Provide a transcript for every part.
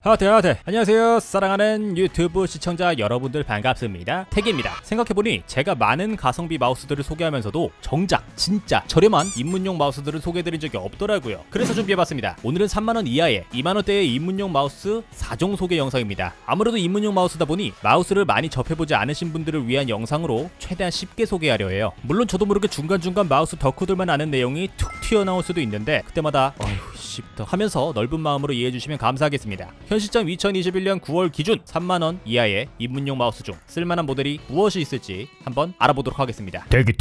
하트 안녕하세요. 사랑하는 유튜브 시청자 여러분들 반갑습니다. 택입니다. 생각해보니 제가 많은 가성비 마우스들을 소개하면서도 정작 진짜 저렴한 입문용 마우스들을 소개해드린 적이 없더라고요. 그래서 준비해봤습니다. 오늘은 3만원 이하의 2만원대의 입문용 마우스 4종 소개 영상입니다. 아무래도 입문용 마우스다 보니 마우스를 많이 접해보지 않으신 분들을 위한 영상으로 최대한 쉽게 소개하려 해요. 물론 저도 모르게 중간중간 마우스 덕후들만 아는 내용이 툭 튀어나올 수도 있는데 그때마다 어휴 씨부터 하면서 넓은 마음으로 이해해주시면 감사하겠습니다. 현 시점 2021년 9월 기준 3만원 이하의 입문용 마우스 중 쓸만한 모델이 무엇이 있을지 한번 알아보도록 하겠습니다. 대기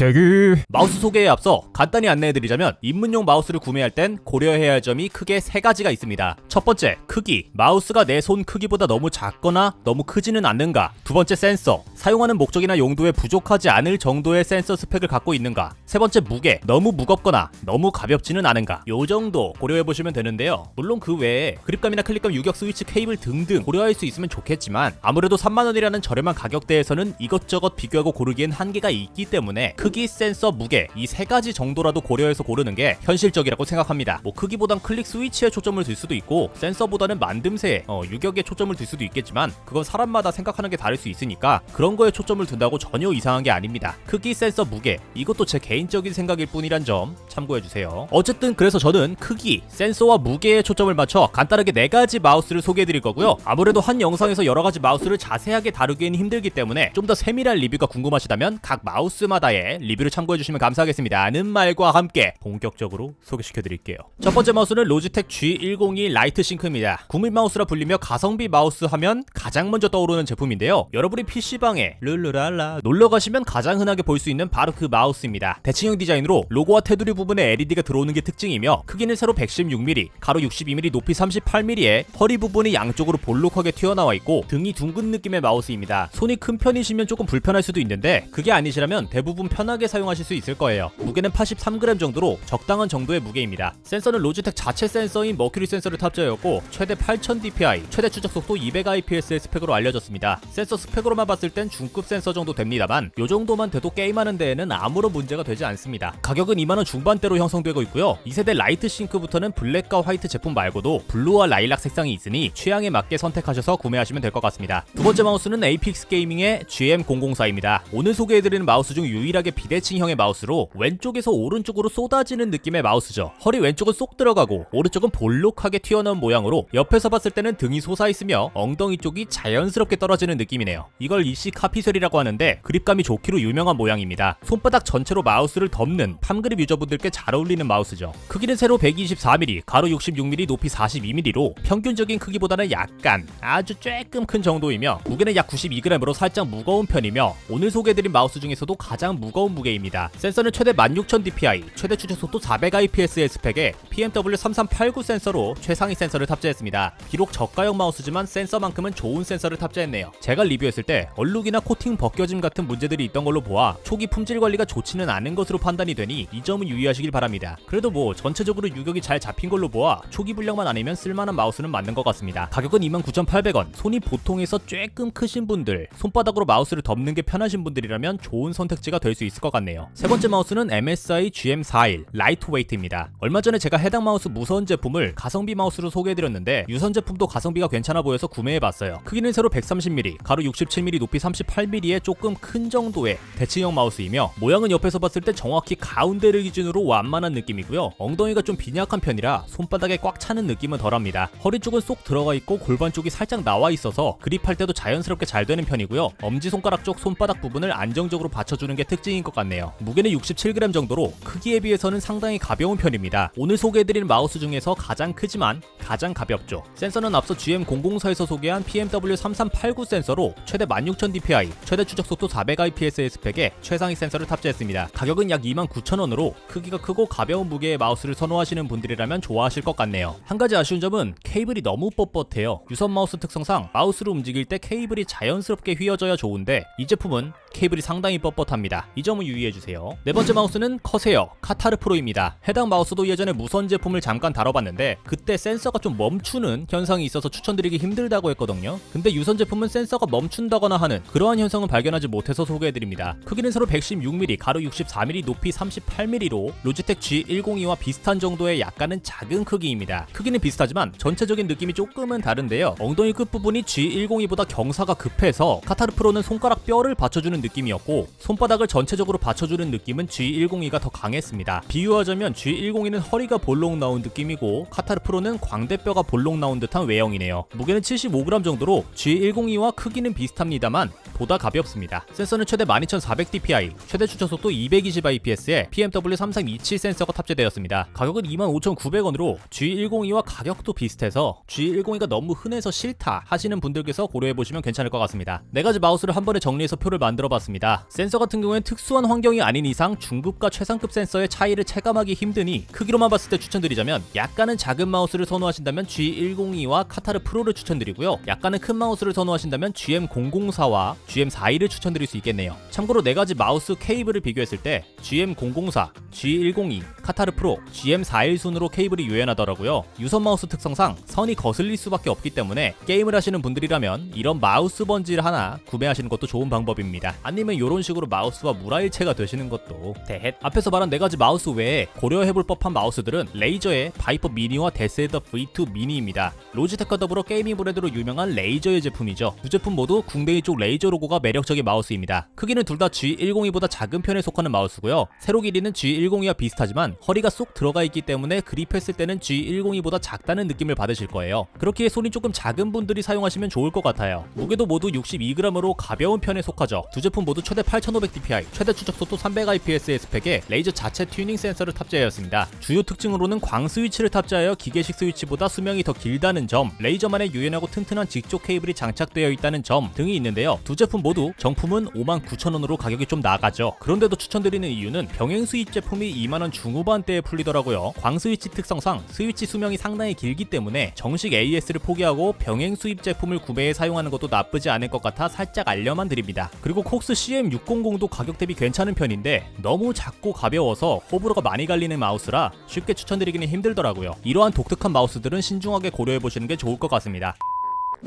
마우스 소개에 앞서 간단히 안내해드리자면 입문용 마우스를 구매할 땐 고려해야 할 점이 크게 3가지가 있습니다. 첫 번째, 크기. 마우스가 내 손 크기보다 너무 작거나 너무 크지는 않는가. 두 번째, 센서. 사용하는 목적이나 용도에 부족하지 않을 정도의 센서 스펙을 갖고 있는가. 세 번째, 무게. 너무 무겁거나 너무 가볍지는 않은가. 요 정도 고려해보시면 되는데요. 물론 그 외에 그립감이나 클릭감, 유격, 스위치, 케이블 등등 고려할 수 있으면 좋겠지만 아무래도 3만원이라는 저렴한 가격대에서는 이것저것 비교하고 고르기엔 한계가 있기 때문에 크기, 센서, 무게 이 3가지 정도라도 고려해서 고르는 게 현실적이라고 생각합니다. 뭐 크기보단 클릭 스위치에 초점을 둘 수도 있고 센서보다는 만듦새에 유격에 초점을 둘 수도 있겠지만 그건 사람마다 생각하는 게 다를 수 있으니까 그런 거에 초점을 둔다고 전혀 이상한 게 아닙니다. 크기, 센서, 무게 이것도 제 개인적인 생각일 뿐이란 점 참고해주세요. 어쨌든 그래서 저는 크기, 센서와 무게에 초점을 맞춰 간단하게 4가지 마우스를 소개해드릴 거고요. 아무래도 한 영상에서 여러가지 마우스를 자세하게 다루기에는 힘들기 때문에 좀 더 세밀한 리뷰가 궁금하시다면 각 마우스마다의 리뷰를 참고해주시면 감사하겠습니다. 는 말과 함께 본격적으로 소개시켜드릴게요. 첫 번째 마우스는 로지텍 G102 라이트 싱크입니다. 국민 마우스라 불리며 가성비 마우스 하면 가장 먼저 떠오르는 제품인데요. 여러분이 PC방에 룰루랄라 놀러가시면 가장 흔하게 볼 수 있는 바로 그 마우스입니다. 대칭형 디자인으로 로고와 테두리 부분에 LED가 들어오는 게 특징이며 크기는 세로 116mm, 가로 62mm, 높이 38mm에 허리 부분이 양쪽으로 볼록하게 튀어나와 있고 등이 둥근 느낌의 마우스입니다. 손이 큰 편이시면 조금 불편할 수도 있는데 그게 아니시라면 대부분 편하게 사용하실 수 있을 거예요. 무게는 83g 정도로 적당한 정도의 무게입니다. 센서는 로지텍 자체 센서인 머큐리 센서를 탑재하였고 최대 8000dpi, 최대 추적 속도 200IPS의 스펙으로 알려졌습니다. 센서 스펙으로만 봤을 땐 중급 센서 정도 됩니다만 요 정도만 돼도 게임하는 데에는 아무런 문제가 되지 않습니다. 가격은 2만원 중반대로 형성되고 있고요. 2세대 라이트 싱크부터는 블랙과 화이트 제품 말고도 블루와 라일락 색상이 있으니 취향에 맞게 선택하셔서 구매하시면 될 것 같습니다. 두 번째 마우스는 에이픽스 게이밍의 GM004입니다. 오늘 소개해드리는 마우스 중 유일하게 비대칭형의 마우스로 왼쪽에서 오른쪽으로 쏟아지는 느낌의 마우스죠. 허리 왼쪽은 쏙 들어가고 오른쪽은 볼록하게 튀어나온 모양으로 옆에서 봤을 때는 등이 솟아있으며 엉덩이 쪽이 자연스럽게 떨어지는 느낌이네요. 이걸 이씨 카피셀이라고 하는데 그립감이 좋기로 유명한 모양입니다. 손바닥 전체로 마우스를 덮는 팜그립 유저분들께 잘 어울리는 마우스죠. 크기는 세로 124mm, 가로 66mm, 높이 42mm로 평균적인 크기보다는 약간 아주 조금 큰 정도이며 무게는 약 92g으로 살짝 무거운 편이며 오늘 소개해드린 마우스 중에서도 가장 무거운 무게입니다. 센서는 최대 16000dpi, 최대 추적 속도 400IPS의 스펙에 PMW3389 센서로 최상위 센서를 탑재했습니다. 비록 저가형 마우스지만 센서만큼은 좋은 센서를 탑재했네요. 제가 리뷰했을 때 얼룩이나 코팅 벗겨짐 같은 문제들이 있던 걸로 보아 초기 품질 관리가 좋지는 않은 것으로 판단이 되니 이 점은 유의하시길 바랍니다. 그래도 뭐 전체적으로 유격이 잘 잡힌 걸로 보아 초기 분량만 아니면 쓸만한 마우스는 맞는 것 같습니다. 가격은 29,800원. 손이 보통에서 조금 크신 분들, 손바닥으로 마우스를 덮는 게 편하신 분들이라면 좋은 선택지가 될 수 있을 것 같네요. 세 번째 마우스는 MSI GM41 라이트웨이트입니다. 얼마 전에 제가 해당 마우스 무선 제품을 가성비 마우스로 소개해드렸는데 유선 제품도 가성비가 괜찮아 보여서 구매해봤어요. 크기는 세로 130mm, 가로 67mm, 높이 38mm의 조금 큰 정도의 대칭형 마우스이며 모양은 옆에서 봤을 때 정확히 가운데를 기준으로 완만한 느낌이고요. 엉덩이가 좀 빈약한 편이라 손바닥에 꽉 차는 느낌은 덜합니다. 허리 쪽은 쏙 들어가 있고 골반 쪽이 살짝 나와 있어서 그립할 때도 자연스럽게 잘 되는 편이고요. 엄지손가락 쪽 손바닥 부분을 안정적으로 받쳐주는 게 특징인 것 같네요. 무게는 67g 정도로 크기에 비해서는 상당히 가벼운 편입니다. 오늘 소개해드린 마우스 중에서 가장 크지만 가장 가볍죠. 센서는 앞서 GM004에서 소개한 PMW3389 센서로 최대 16000dpi, 최대 추적 속도 400IPS의 스펙에 최상위 센서를 탑재했습니다. 가격은 약 29,000원으로 크기가 크고 가벼운 무게의 마우스를 선호하시는 분들이라면 좋아하실 것 같네요. 한 가지 아쉬운 점은 케이블이 너무 뻣뻣해요. 유선 마우스 특성상 마우스를 움직일 때 케이블이 자연스럽게 휘어져야 좋은데 이 제품은 케이블이 상당히 뻣뻣합니다. 이 점은 유의해주세요. 네 번째 마우스는 커세어 카타르 프로입니다. 해당 마우스도 예전에 무선 제품을 잠깐 다뤄봤는데 그때 센서가 좀 멈추는 현상이 있어서 추천드리기 힘들다고 했거든요. 근데 유선 제품은 센서가 멈춘다거나 하는 그러한 현상은 발견하지 못해서 소개해드립니다. 크기는 서로 116mm, 가로 64mm, 높이 38mm로 로지텍 G102와 비슷한 정도의 약간은 작은 크기입니다. 크기는 비슷하지만 전체적인 느낌이 조금 조금은 다른데요. 엉덩이 끝부분이 G102보다 경사가 급해서 카타르 프로는 손가락 뼈를 받쳐주는 느낌이었고 손바닥을 전체적으로 받쳐주는 느낌은 G102가 더 강했습니다. 비유하자면 G102는 허리가 볼록 나온 느낌이고 카타르 프로는 광대뼈가 볼록 나온 듯한 외형이네요. 무게는 75g 정도로 G102와 크기는 비슷합니다만 보다 가볍습니다. 센서는 최대 12400dpi, 최대 추천속도 220IPS에 PMW3327 센서가 탑재되었습니다. 가격은 25,900원으로 G102와 가격도 비슷해서 G102가 너무 흔해서 싫다 하시는 분들께서 고려해보시면 괜찮을 것 같습니다. 4가지 마우스를 한 번에 정리해서 표를 만들어봤습니다. 센서 같은 경우엔 특수한 환경이 아닌 이상 중급과 최상급 센서의 차이를 체감하기 힘드니 크기로만 봤을 때 추천드리자면 약간은 작은 마우스를 선호하신다면 G102와 카타르 프로를 추천드리고요. 약간은 큰 마우스를 선호하신다면 GM004와 GM41을 추천드릴 수 있겠네요. 참고로 4가지 마우스 케이블을 비교했을 때 GM004, G102, 카타르 프로, GM41 순으로 케이블이 유연하더라고요. 유선 마우스 특성상 선이 거슬릴 수밖에 없기 때문에 게임을 하시는 분들이라면 이런 마우스 번지를 하나 구매하시는 것도 좋은 방법입니다. 아니면 이런 식으로 마우스와 물화일체가 되시는 것도 대헷. 앞에서 말한 4가지 마우스 외에 고려해볼 법한 마우스들은 레이저의 바이퍼 미니와 데스헤더 V2 미니입니다. 로지텍과 더불어 게이밍 브랜드로 유명한 레이저의 제품이죠. 두 제품 모두 궁뎅이 쪽 레이저 로고가 매력적인 마우스입니다. 크기는 둘 다 G102보다 작은 편에 속하는 마우스고요. 세로 길이는 G102와 비슷하지만 허리가 쏙 들어가 있기 때문에 그립했을 때는 G102보다 작다는 느낌을 받으실 거예요. 그렇기에 손이 조금 작은 분들이 사용하시면 좋을 것 같아요. 무게도 모두 62g으로 가벼운 편에 속하죠. 두 제품 모두 최대 8500dpi, 최대 추적속도 300IPS의 스펙에 레이저 자체 튜닝 센서를 탑재하였습니다. 주요 특징으로는 광 스위치를 탑재하여 기계식 스위치보다 수명이 더 길다는 점, 레이저만의 유연하고 튼튼한 직조 케이블이 장착되어 있다는 점 등이 있는데요. 두 제품 모두 정품은 59,000원으로 가격이 좀 나가죠. 그런데도 추천드리는 이유는 병행 수입 제품이 2만원 중후반대에 풀리더라고요. 광 스위치 특성상 스위치 수명이 상당히 길기 때문에 정식 AS를 포기하고 병행 수입 제품을 구매해 사용하는 것도 나쁘지 않을 것 같아 살짝 알려만 드립니다. 그리고 콕스 CM600도 가격 대비 괜찮은 편인데 너무 작고 가벼워서 호불호가 많이 갈리는 마우스라 쉽게 추천드리기는 힘들더라고요. 이러한 독특한 마우스들은 신중하게 고려해보시는 게 좋을 것 같습니다.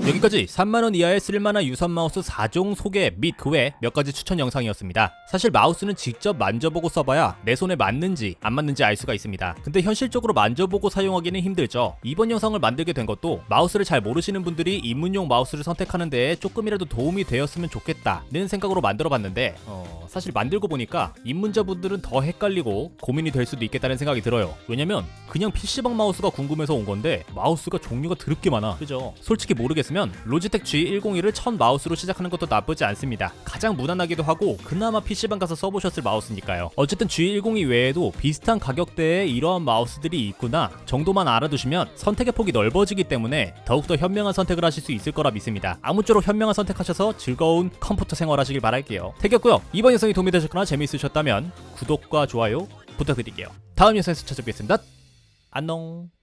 여기까지 3만원 이하의 쓸만한 유선 마우스 4종 소개 및 그 외 몇 가지 추천 영상이었습니다. 사실 마우스는 직접 만져보고 써봐야 내 손에 맞는지 안 맞는지 알 수가 있습니다. 근데 현실적으로 만져보고 사용하기는 힘들죠. 이번 영상을 만들게 된 것도 마우스를 잘 모르시는 분들이 입문용 마우스를 선택하는 데에 조금이라도 도움이 되었으면 좋겠다는 생각으로 만들어봤는데 사실 만들고 보니까 입문자분들은 더 헷갈리고 고민이 될 수도 있겠다는 생각이 들어요. 왜냐면 그냥 PC방 마우스가 궁금해서 온 건데 마우스가 종류가 드럽게 많아. 그죠? 솔직히 모르겠으면 로지텍 G101을 첫 마우스로 시작하는 것도 나쁘지 않습니다. 가장 무난하기도 하고 그나마 PC방 가서 써보셨을 마우스니까요. 어쨌든 G102 외에도 비슷한 가격대에 이러한 마우스들이 있구나 정도만 알아두시면 선택의 폭이 넓어지기 때문에 더욱더 현명한 선택을 하실 수 있을 거라 믿습니다. 아무쪼록 현명한 선택하셔서 즐거운 컴퓨터 생활하시길 바랄게요. 태겼고요. 이번 영상이 도움이 되셨거나 재미있으셨다면 구독과 좋아요 부탁드릴게요. 다음 영상에서 찾아뵙겠습니다. 안녕.